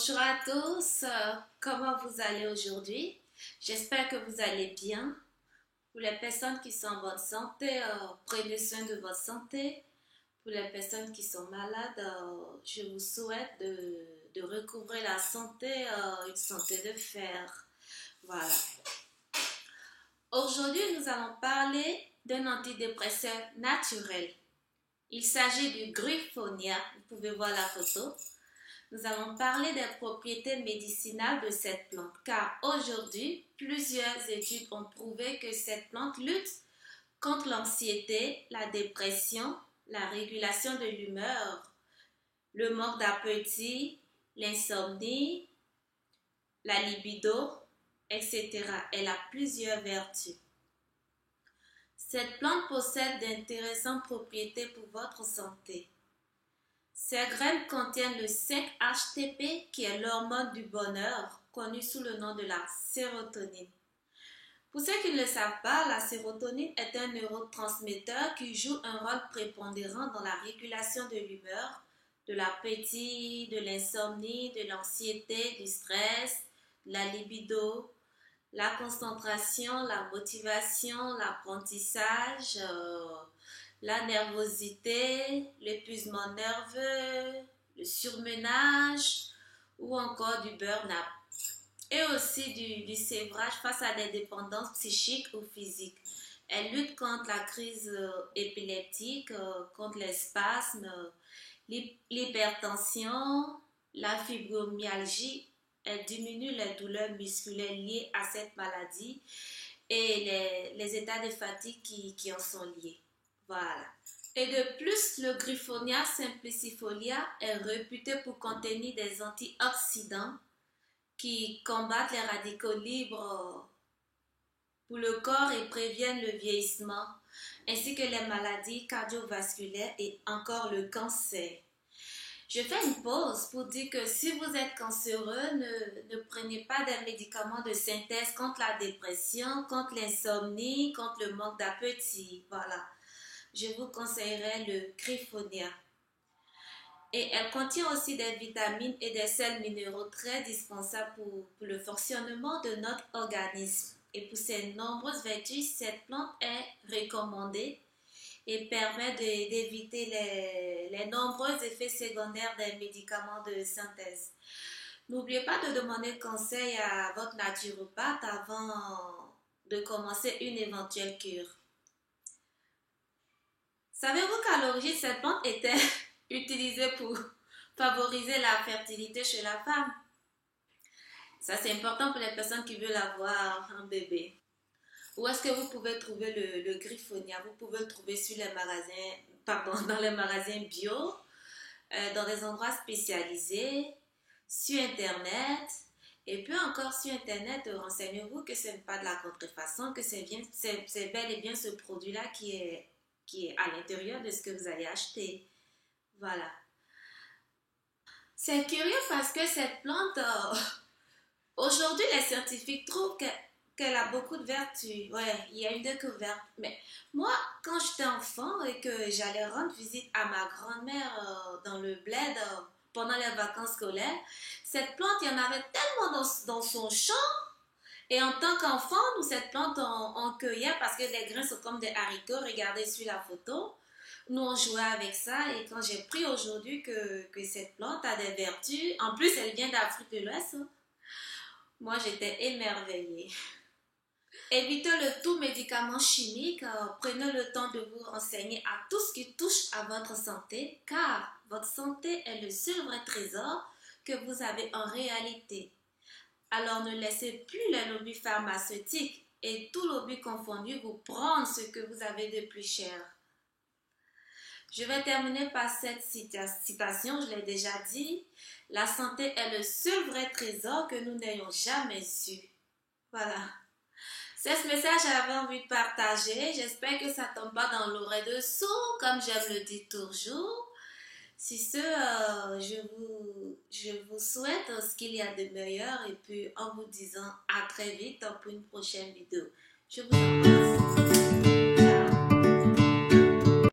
Bonjour à tous, comment vous allez aujourd'hui? J'espère que vous allez bien. Pour les personnes qui sont en bonne santé, prenez soin de votre santé. Pour les personnes qui sont malades, je vous souhaite de recouvrer la santé, une santé de fer. Voilà. Aujourd'hui, nous allons parler d'un antidépresseur naturel. Il s'agit du Griffonia. Vous pouvez voir la photo. Nous allons parler des propriétés médicinales de cette plante, car aujourd'hui, plusieurs études ont prouvé que cette plante lutte contre l'anxiété, la dépression, la régulation de l'humeur, le manque d'appétit, l'insomnie, la libido, etc. Elle a plusieurs vertus. Cette plante possède d'intéressantes propriétés pour votre santé. Ces graines contiennent le 5-HTP qui est l'hormone du bonheur, connue sous le nom de la sérotonine. Pour ceux qui ne le savent pas, la sérotonine est un neurotransmetteur qui joue un rôle prépondérant dans la régulation de l'humeur, de l'appétit, de l'insomnie, de l'anxiété, du stress, de la libido, la concentration, la motivation, l'apprentissage, la nervosité, l'épuisement nerveux, le surmenage ou encore du burn-out. Et aussi du sévrage face à des dépendances psychiques ou physiques. Elle lutte contre la crise épileptique, contre les spasmes, l'hypertension, la fibromyalgie. Elle diminue les douleurs musculaires liées à cette maladie et les états de fatigue qui en sont liés. Voilà. Et de plus, le Griffonia simplicifolia est réputé pour contenir des antioxydants qui combattent les radicaux libres pour le corps et préviennent le vieillissement, ainsi que les maladies cardiovasculaires et encore le cancer. Je fais une pause pour dire que si vous êtes cancéreux, ne prenez pas des médicaments de synthèse contre la dépression, contre l'insomnie, contre le manque d'appétit. Voilà. Je vous conseillerais le Griffonia. Et elle contient aussi des vitamines et des sels minéraux très dispensables pour le fonctionnement de notre organisme. Et pour ses nombreuses vertus, cette plante est recommandée et permet d'éviter les nombreux effets secondaires des médicaments de synthèse. N'oubliez pas de demander conseil à votre naturopathe avant de commencer une éventuelle cure. Savez-vous qu'à l'origine, cette plante était utilisée pour favoriser la fertilité chez la femme? Ça, c'est important pour les personnes qui veulent avoir un bébé. Où est-ce que vous pouvez trouver le Griffonia? Vous pouvez le trouver sur les magasins, dans les magasins bio, dans des endroits spécialisés, sur Internet. Et puis encore sur Internet, renseignez-vous que ce n'est pas de la contrefaçon, que c'est bel et bien ce produit-là qui est à l'intérieur de ce que vous allez acheter. Voilà. C'est curieux parce que cette plante, aujourd'hui, les scientifiques trouvent qu'elle a beaucoup de vertus. Ouais, il y a une découverte. Mais moi, quand j'étais enfant et que j'allais rendre visite à ma grand-mère dans le bled pendant les vacances scolaires, cette plante, il y en avait tellement dans son champ. Et en tant qu'enfant, nous, cette plante, on cueillait parce que les grains sont comme des haricots. Regardez sur la photo. Nous, on jouait avec ça. Et quand j'ai appris aujourd'hui que cette plante a des vertus, en plus, elle vient d'Afrique de l'Ouest, moi, j'étais émerveillée. Évitez le tout médicament chimique. Prenez le temps de vous renseigner à tout ce qui touche à votre santé, car votre santé est le seul vrai trésor que vous avez en réalité. Alors ne laissez plus les lobbies pharmaceutiques et tout lobby confondu vous prendre ce que vous avez de plus cher. Je vais terminer par cette citation, je l'ai déjà dit. La santé est le seul vrai trésor que nous n'ayons jamais su. Voilà. C'est ce message que j'avais envie de partager. J'espère que ça ne tombe pas dans l'oreille de sourd, comme j'aime le dire toujours. Si ce, je vous souhaite ce qu'il y a de meilleur et puis en vous disant à très vite pour une prochaine vidéo. Je vous embrasse.